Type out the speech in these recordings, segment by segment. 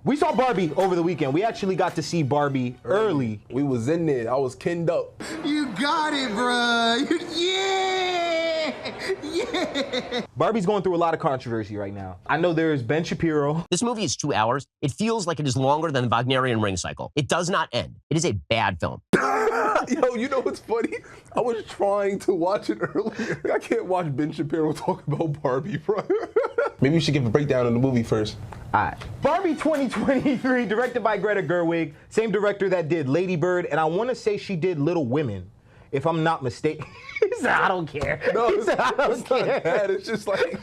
We saw Barbie over the weekend. We actually got to see Barbie early. We was in there. I was kinned up. You got it, bruh. Yeah! Yeah! Barbie's going through a lot of controversy right now. I know there's Ben Shapiro. This movie is 2 hours. It feels like it is longer than the Wagnerian ring cycle. It does not end. It is a bad film. Yo, you know what's funny? I was trying to watch it earlier. I can't watch Ben Shapiro talk about Barbie, bro. Maybe we should give a breakdown of the movie first. Alright. Barbie 2023, directed by Greta Gerwig, same director that did Lady Bird, and I want to say she did Little Women, if I'm not mistaken. He said, I don't care. No, he said, I don't care. Not bad. It's just like...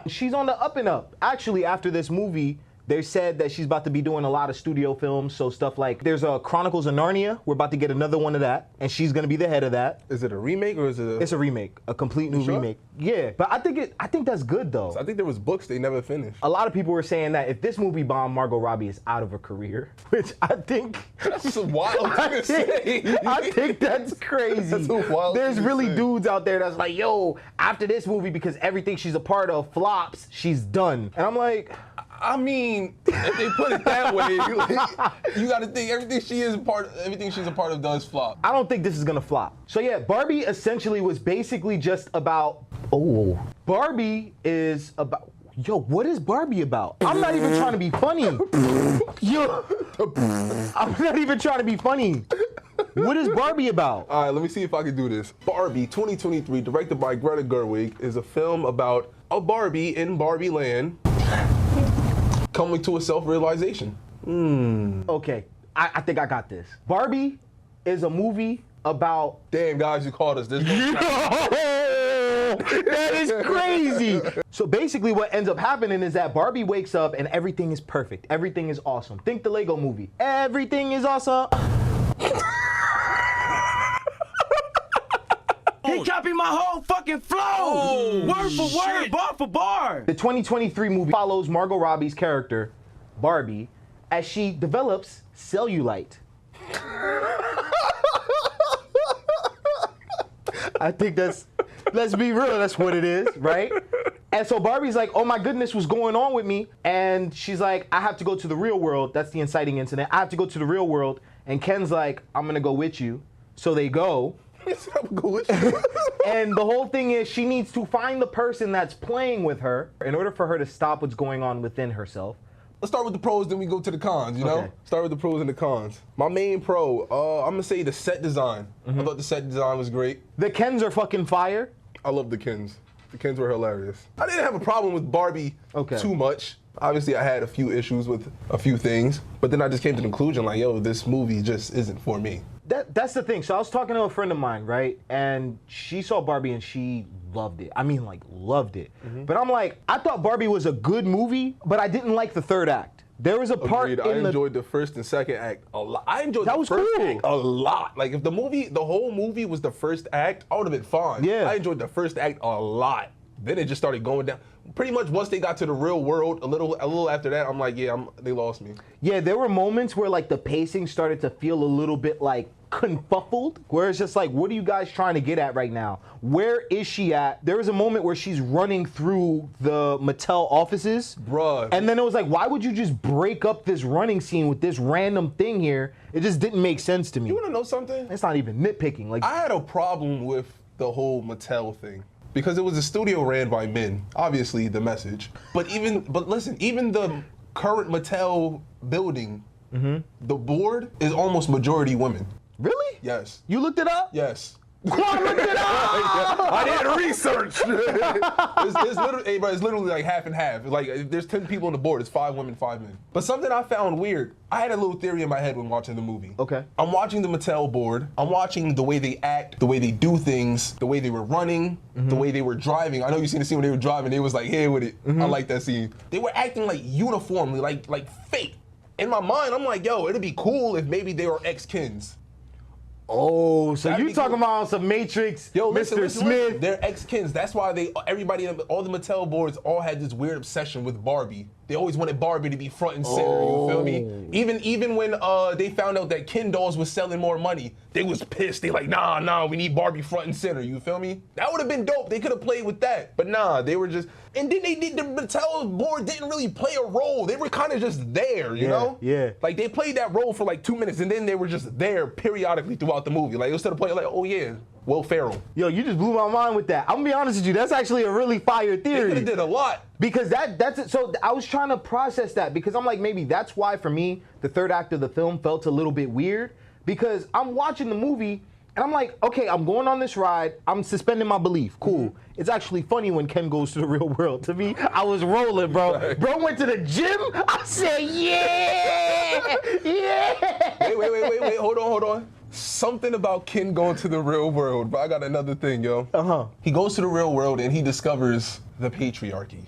She's on the up and up. Actually, after this movie, they said that she's about to be doing a lot of studio films, so stuff like, there's a Chronicles of Narnia. We're about to get another one of that, and she's gonna be the head of that. Is it a remake or is it a... It's a remake, a complete new remake. Yeah, but I think that's good though. I think there was books they never finished. A lot of people were saying that if this movie bombed, Margot Robbie is out of her career, which I think... That's a wild thing to say. I think that's crazy. That's a wild There's thing to really say. dudes out there that's like, yo, after this movie, because everything she's a part of flops, she's done. And I'm like... I mean, if they put it that way, you got to think everything she's a part of does flop. I don't think this is gonna flop. So yeah, Barbie essentially was basically just about, Barbie is about, yo, what is Barbie about? I'm not even trying to be funny. Yo, I'm not even trying to be funny. What is Barbie about? All right, let me see if I can do this. Barbie 2023, directed by Greta Gerwig, is a film about a Barbie in Barbie land coming to a self-realization. Okay, I think I got this. Barbie is a movie about... Damn, guys, you called us. There's no That is crazy. So basically what ends up happening is that Barbie wakes up and everything is perfect. Everything is awesome. Think the Lego movie. Everything is awesome. He copied my whole fucking flow! Word for word, bar for bar! The 2023 movie follows Margot Robbie's character, Barbie, as she develops cellulite. I think that's, let's be real, that's what it is, right? And so Barbie's like, oh my goodness, what's going on with me? And she's like, I have to go to the real world. That's the inciting incident. I have to go to the real world. And Ken's like, I'm gonna go with you. So they go. And the whole thing is she needs to find the person that's playing with her in order for her to stop what's going on within herself. Let's start with the pros, then we go to the cons, you know? Okay. Start with the pros and the cons. My main pro, I'm gonna say the set design. I thought the set design was great. The Kens are fucking fire. I love the Kens. The Kens were hilarious. I didn't have a problem with Barbie too much. Obviously, I had a few issues with a few things, but then I just came to the conclusion like, yo, this movie just isn't for me. That's the thing. So I was talking to a friend of mine, right? And she saw Barbie and she loved it. I mean, like, loved it. But I'm like, I thought Barbie was a good movie, but I didn't like the third act. There was a part in I enjoyed the first and second act a lot. I enjoyed the first act a lot. Like, if the whole movie was the first act, I would have been fine. Yeah. I enjoyed the first act a lot. Then it just started going down. Pretty much once they got to the real world, a little after that, I'm like, yeah, they lost me. Yeah, there were moments where like the pacing started to feel a little bit like confuffled, where it's just like, what are you guys trying to get at right now? Where is she at? There was a moment where she's running through the Mattel offices. Bruh. And then it was like, why would you just break up this running scene with this random thing here? It just didn't make sense to me. You wanna know something? It's not even nitpicking. Like, I had a problem with the whole Mattel thing. Because it was a studio ran by men, obviously the message. But listen, even the current Mattel building, the board is almost majority women. Really? Yes. You looked it up? Yes. I looked it up! I did research. It's literally like half and half. Like if there's 10 people on the board, it's 5 women, 5 men. But something I found weird, I had a little theory in my head when watching the movie. Okay. I'm watching the Mattel board. I'm watching the way they act, the way they do things, the way they were running, the way they were driving. I know you seen the scene when they were driving. They was like, here with it. I like that scene. They were acting like uniformly, like fake. In my mind, I'm like, yo, it'd be cool if maybe they were ex-Kens. Oh, so That'd you be talking cool. about some Matrix, Yo, Mr. listen, Smith? they're ex-Kens. That's why all the Mattel boards all had this weird obsession with Barbie. They always wanted Barbie to be front and center, you feel me? Even when they found out that Ken dolls was selling more money, they was pissed. They like, nah, we need Barbie front and center, you feel me? That would have been dope. They could have played with that. But nah, they were just, and then the Mattel board didn't really play a role. They were kind of just there, you know? Yeah. Like they played that role for like 2 minutes and then they were just there periodically throughout the movie. Like instead of playing like, oh yeah, Will Ferrell. Yo, you just blew my mind with that. I'm gonna be honest with you, that's actually a really fire theory. They could have did a lot. Because that's it. So I was trying to process that because I'm like, maybe that's why for me, the third act of the film felt a little bit weird because I'm watching the movie and I'm like, okay, I'm going on this ride. I'm suspending my belief. Cool. It's actually funny when Ken goes to the real world. To me, I was rolling, bro. Right. Bro went to the gym. I said, yeah, yeah. Wait, hold on. Something about Ken going to the real world, but I got another thing, yo. He goes to the real world and he discovers the patriarchy.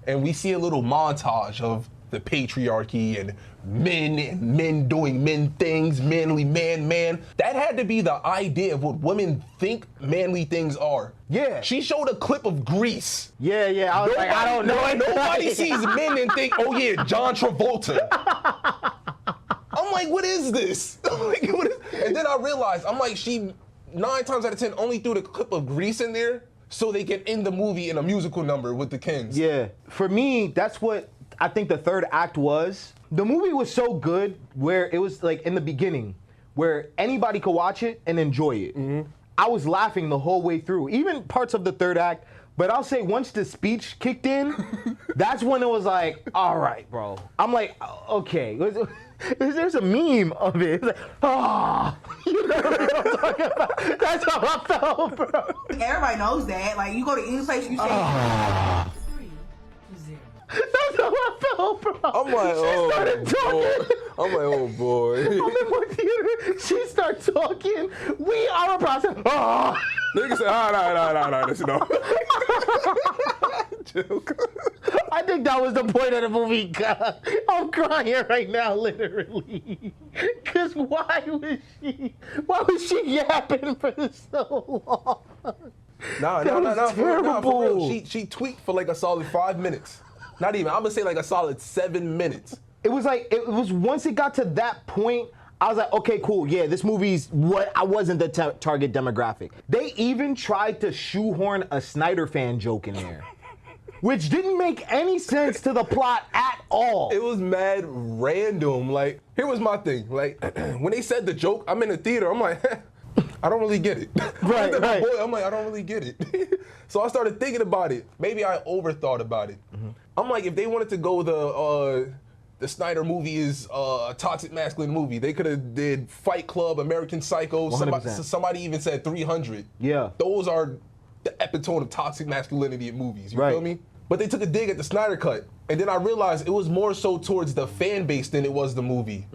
And we see a little montage of the patriarchy and men doing men things, manly man. That had to be the idea of what women think manly things are. Yeah. She showed a clip of Grease. Yeah. I was like, I don't know. Nobody sees men and think, oh yeah, John Travolta. I'm like, what is this? And then I realized, I'm like, she 9 times out of 10 only threw the clip of Grease in there so they can end the movie in a musical number with the Kens. Yeah. For me, that's what I think the third act was. The movie was so good where it was like in the beginning where anybody could watch it and enjoy it. I was laughing the whole way through, even parts of the third act. But I'll say once the speech kicked in, that's when it was like, all right, bro. I'm like, okay. There's a meme of it. It's like, you know what I'm talking about? That's how I felt, bro. Everybody knows that. Like, you go to any place, you say, 3-0. That's how I felt, bro. I'm like, she started talking. I'm like, oh boy. I'm in my theater. She started talking. We are a process. Nigga said, no, listen, no. Joke. I think that was the point of the movie, God. I'm crying right now, literally. Cause why was she yapping for so long? No, for real. She tweaked for like a solid 5 minutes. Not even, I'm gonna say like a solid 7 minutes. It was like, it was once it got to that point, I was like, okay, cool, yeah, this movie's what, I wasn't the target demographic. They even tried to shoehorn a Snyder fan joke in there, which didn't make any sense to the plot at all. It was mad random. Like, here was my thing. Like, when they said the joke, I'm in the theater, I'm like, I don't really get it. Right. I'm like, I don't really get it. So I started thinking about it. Maybe I overthought about it. I'm like, if they wanted to go the Snyder movie is a toxic masculine movie, they could have did Fight Club, American Psycho. 100%. Somebody even said 300. Yeah. Those are the epitome of toxic masculinity in movies. You Right. feel me? But they took a dig at the Snyder Cut. And then I realized it was more so towards the fan base than it was the movie.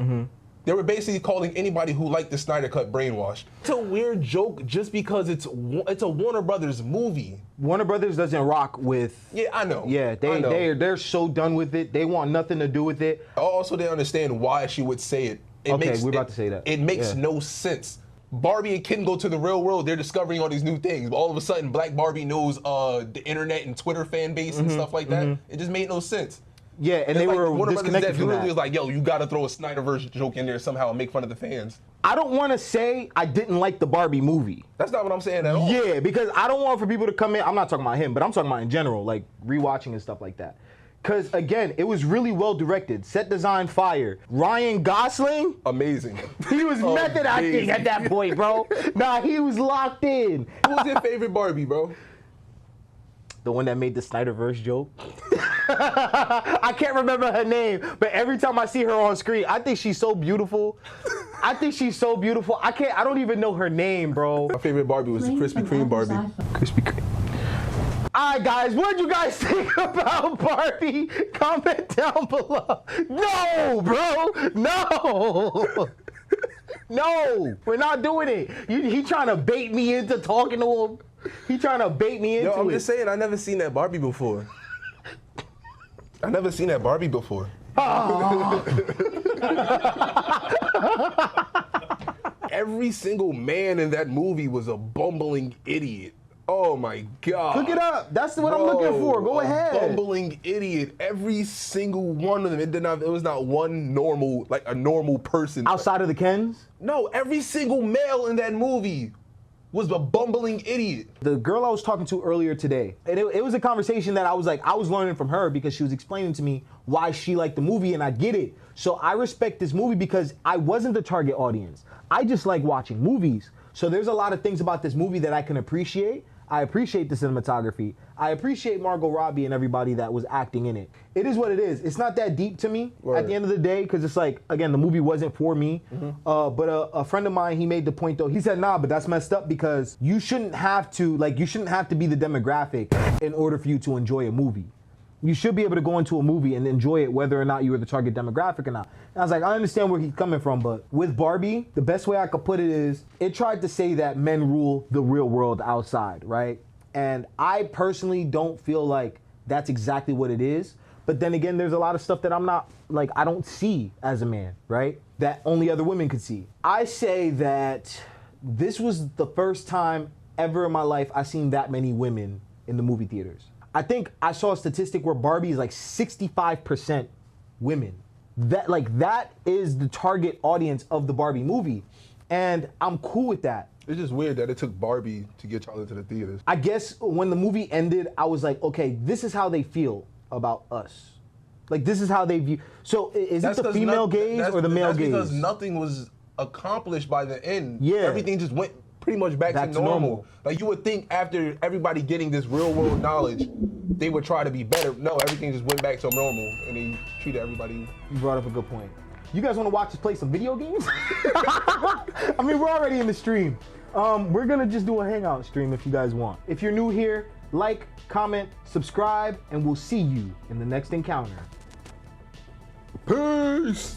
They were basically calling anybody who liked the Snyder Cut brainwashed. It's a weird joke just because it's a Warner Brothers movie. Warner Brothers doesn't rock with. Yeah, I know. Yeah, they're so done with it. They want nothing to do with it. I also didn't understand why she would say it. We're about to say that. It makes no sense. Barbie and Ken go to the real world. They're discovering all these new things. But all of a sudden, Black Barbie knows the internet and Twitter fan base and stuff like that. It just made no sense. Yeah, and they were Warner disconnected from literally that. was like, yo, you gotta throw a Snyderverse joke in there somehow and make fun of the fans. I don't want to say I didn't like the Barbie movie. That's not what I'm saying at all. Yeah, because I don't want for people to come in. I'm not talking about him, but I'm talking about in general, like rewatching and stuff like that. Because again, it was really well directed. Set design fire. Ryan Gosling, Amazing. he was method acting at that point, bro. Nah, he was locked in. Who was your favorite Barbie, bro? The one that made the Snyderverse joke. I can't remember her name, but every time I see her on screen, I think she's so beautiful. I don't even know her name, bro. My favorite Barbie was the Krispy Kreme Barbie. Krispy Kreme. All right, guys, what did you guys think about Barbie? Comment down below. No, bro, no. No, we're not doing it. He trying to bait me into talking to him. He trying to bait me into it. Yo, I'm just saying, I never seen that Barbie before. Every single man in that movie was a bumbling idiot. Oh Oh my God. Look it up. That's what I'm looking for. Go ahead. Bumbling idiot. Every single one of them. It was not one normal, like a normal person. Outside of the Kens? No, every single male in that movie was a bumbling idiot. The girl I was talking to earlier today, and it was a conversation that I was learning from her because she was explaining to me why she liked the movie, and I get it. So I respect this movie because I wasn't the target audience. I just like watching movies. So there's a lot of things about this movie that I can appreciate. I appreciate the cinematography. I appreciate Margot Robbie and everybody that was acting in it. It is what it is. It's not that deep to me at the end of the day because it's like, again, the movie wasn't for me. But a friend of mine, he made the point though. He said, nah, but that's messed up because you shouldn't have to be the demographic in order for you to enjoy a movie. You should be able to go into a movie and enjoy it whether or not you were the target demographic or not. And I was like, I understand where he's coming from, but with Barbie, the best way I could put it is, it tried to say that men rule the real world outside, right? And I personally don't feel like that's exactly what it is. But then again, there's a lot of stuff that I don't see as a man, right? That only other women could see. I say that this was the first time ever in my life I've seen that many women in the movie theaters. I think I saw a statistic where Barbie is like 65% women. That is the target audience of the Barbie movie. And I'm cool with that. It's just weird that it took Barbie to get y'all into the theaters. I guess when the movie ended, I was like, okay, this is how they feel about us. Like, this is how they view. So is it the female gaze or the male gaze? That's because nothing was accomplished by the end. Yeah. Everything just went pretty much back to normal. Like, you would think after everybody getting this real world knowledge, they would try to be better. No, everything just went back to normal and they treated everybody. You brought up a good point. You guys want to watch us play some video games? I mean, we're already in the stream. We're gonna just do a hangout stream if you guys want. If you're new here, like, comment, subscribe, and we'll see you in the next encounter. Peace!